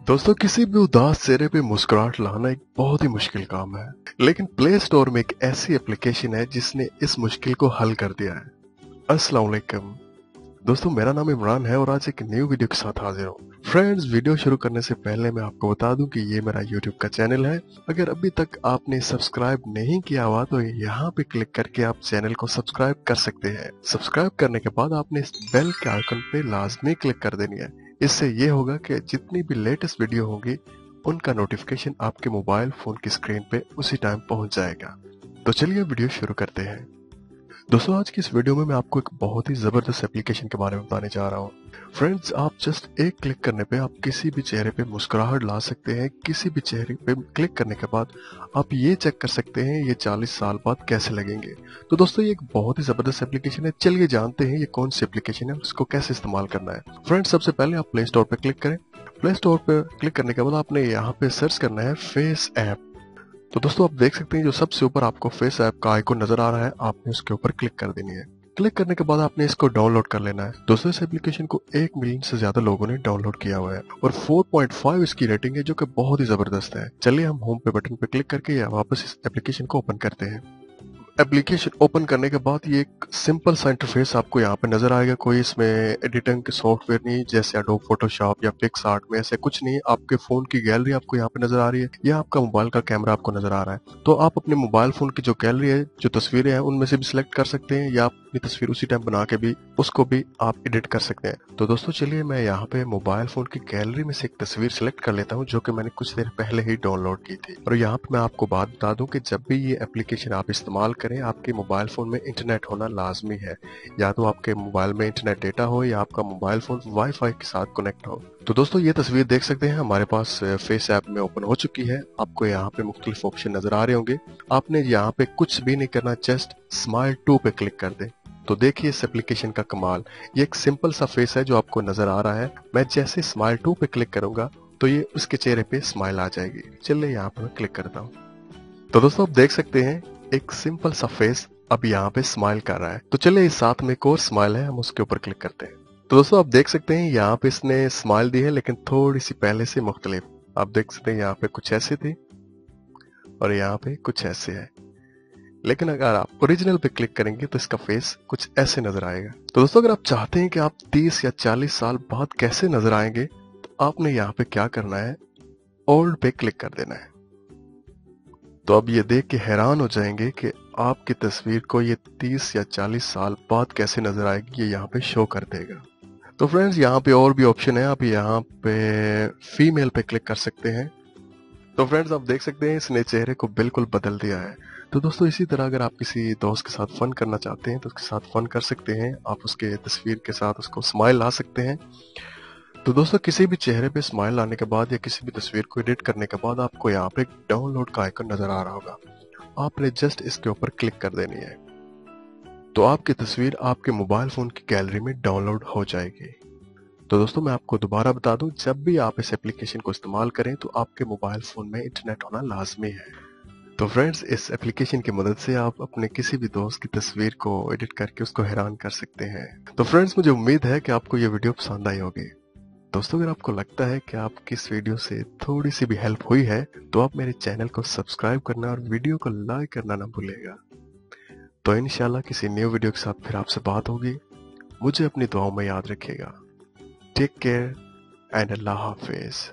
दोस्तों, किसी भी उदास चेहरे पे मुस्कुराहट लाना एक बहुत ही मुश्किल काम है। लेकिन प्ले स्टोर में एक ऐसी एप्लीकेशन है जिसने इस मुश्किल को हल कर दिया है। अस्सलाम वालेकुम दोस्तों, मेरा नाम इमरान है और आज एक न्यू वीडियो के साथ हाजिर हूँ। फ्रेंड्स, वीडियो शुरू करने से पहले मैं आपको बता दूं कि ये मेरा यूट्यूब का चैनल है। अगर अभी तक आपने सब्सक्राइब नहीं किया हुआ तो यहाँ पे क्लिक करके आप चैनल को सब्सक्राइब कर सकते हैं। सब्सक्राइब करने के बाद आपने इस बेल के आइकन पे लाजमी क्लिक कर देनी है। इससे ये होगा कि जितनी भी लेटेस्ट वीडियो होंगी उनका नोटिफिकेशन आपके मोबाइल फोन की स्क्रीन पे उसी टाइम पहुंच जाएगा। तो चलिए वीडियो शुरू करते हैं। दोस्तों, आज की इस वीडियो में मैं आपको एक बहुत ही जबरदस्त एप्लीकेशन के बारे में बताने जा रहा हूँ। फ्रेंड्स, आप जस्ट एक क्लिक करने पे आप किसी भी चेहरे पे मुस्कुराहट ला सकते हैं। किसी भी चेहरे पे क्लिक करने के बाद आप ये चेक कर सकते हैं ये 40 साल बाद कैसे लगेंगे। तो दोस्तों, ये एक बहुत ही जबरदस्त एप्लीकेशन है। चलिए जानते हैं ये कौन सी एप्लीकेशन है और इसको कैसे इस्तेमाल करना है। फ्रेंड्स, सबसे पहले आप प्ले स्टोर पे क्लिक करें। प्ले स्टोर पे क्लिक करने के बाद आपने यहाँ पे सर्च करना है फेस ऐप। तो दोस्तों, आप देख सकते हैं जो सबसे ऊपर आपको फेस ऐप का आइकॉन नजर आ रहा है, आपने उसके ऊपर क्लिक कर देनी है। क्लिक करने के बाद आपने इसको डाउनलोड कर लेना है। दोस्तों, इस एप्लीकेशन को 1 मिलियन से ज्यादा लोगों ने डाउनलोड किया हुआ है और 4.5 इसकी रेटिंग है, जो कि बहुत ही जबरदस्त है। चलिए हम होम पे बटन पे क्लिक करके या वापस इस एप्लीकेशन को ओपन करते हैं। एप्लीकेशन ओपन करने के बाद ये एक सिंपल सा इंटरफेस आपको यहाँ पे नजर आएगा। कोई इसमें एडिटिंग के सॉफ्टवेयर नहीं, जैसे एडोब फोटोशॉप या पिक्स आर्ट में ऐसे कुछ नहीं। आपके फोन की गैलरी आपको यहाँ पे नजर आ रही है या आपका मोबाइल का कैमरा आपको नजर आ रहा है। तो आप अपने मोबाइल फोन की जो गैलरी है, जो तस्वीरें हैं, उनमें से भी सिलेक्ट कर सकते हैं या अपनी तस्वीर उसी टाइम बना के भी उसको भी आप एडिट कर सकते हैं। तो दोस्तों, चलिए मैं यहाँ पे मोबाइल फोन की गैलरी में से एक तस्वीर सिलेक्ट कर लेता हूँ, जो कि मैंने कुछ देर पहले ही डाउनलोड की थी। और यहाँ पे मैं आपको बात बता दूं कि जब भी ये एप्लीकेशन आप इस्तेमाल करें, आपके मोबाइल फोन में इंटरनेट होना लाजमी है। या तो आपके मोबाइल में इंटरनेट डेटा हो या आपका मोबाइल फोन वाईफाई के साथ कनेक्ट हो। तो दोस्तों, ये तस्वीर देख सकते हैं हमारे पास फेस ऐप में ओपन हो चुकी है। आपको यहाँ पे मुख्तलिफ ऑप्शन नजर आ रहे होंगे। आपने यहाँ पे कुछ भी नहीं करना, जस्ट स्माइल 2 पे क्लिक कर दें। तो देखिए इस एप्लीकेशन का कमाल। ये एक सिंपल सा फेस है जो आपको नजर आ रहा है। मैं जैसे स्माइल 2 पे क्लिक करूंगा तो ये उसके चेहरे पे स्माइल आ जाएगी। चलिए यहाँ पे मैं क्लिक करता हूँ। तो दोस्तों, आप देख सकते हैं एक सिंपल सा फेस अब यहाँ पे स्माइल कर रहा है। तो चलिए इस साथ में एक और स्माइल है, हम उसके ऊपर क्लिक करते हैं। तो दोस्तों, आप देख सकते हैं यहाँ पे इसने स्माइल दी है, लेकिन थोड़ी सी पहले से मुख्तलिफ। आप देख सकते हैं यहाँ पे कुछ ऐसे थी और यहाँ पे कुछ ऐसे है। लेकिन अगर आप ओरिजिनल पे क्लिक करेंगे तो इसका फेस कुछ ऐसे नजर आएगा। तो दोस्तों, अगर आप चाहते हैं कि आप 30 या 40 साल बाद कैसे नजर आएंगे, तो आपने यहाँ पे क्या करना है, ओल्ड पे क्लिक कर देना है। तो अब ये देख के हैरान हो जाएंगे कि आपकी तस्वीर को ये 30 या 40 साल बाद कैसे नजर आएगी, ये यहाँ पे शो कर देगा। तो फ्रेंड्स, यहाँ पे और भी ऑप्शन है। आप यहाँ पे फीमेल पे क्लिक कर सकते हैं। तो फ्रेंड्स, आप देख सकते हैं इसने चेहरे को बिल्कुल बदल दिया है। तो दोस्तों, इसी तरह अगर आप किसी दोस्त के साथ फन करना चाहते हैं तो उसके साथ फन कर सकते हैं। आप उसके तस्वीर के साथ उसको स्माइल ला सकते हैं। तो दोस्तों, किसी भी चेहरे पे स्माइल लाने के बाद या किसी भी तस्वीर को एडिट करने के बाद आपको यहाँ पे डाउनलोड का आइकन नजर आ रहा होगा। आपने जस्ट इसके ऊपर क्लिक कर देनी है, तो आपकी तस्वीर आपके मोबाइल फोन की गैलरी में डाउनलोड हो जाएगी। तो दोस्तों, मैं आपको दोबारा बता दूं, जब भी आप इस एप्लीकेशन को इस्तेमाल करें तो आपके मोबाइल फोन में इंटरनेट होना लाजमी है। तो फ्रेंड्स, इस एप्लीकेशन की मदद से आप अपने किसी भी दोस्त की तस्वीर को एडिट करके उसको हैरान कर सकते हैं। तो फ्रेंड्स, मुझे उम्मीद है कि आपको ये वीडियो पसंद आई होगी। दोस्तों, अगर आपको लगता है कि आपकी इस वीडियो से थोड़ी सी भी हेल्प हुई है तो आप मेरे चैनल को सब्सक्राइब करना और वीडियो को लाइक करना ना भूलिएगा। तो इंशाल्लाह किसी न्यू वीडियो के साथ फिर आपसे बात होगी। मुझे अपनी दुआओं में याद रखिएगा। Take care and Allah Hafiz.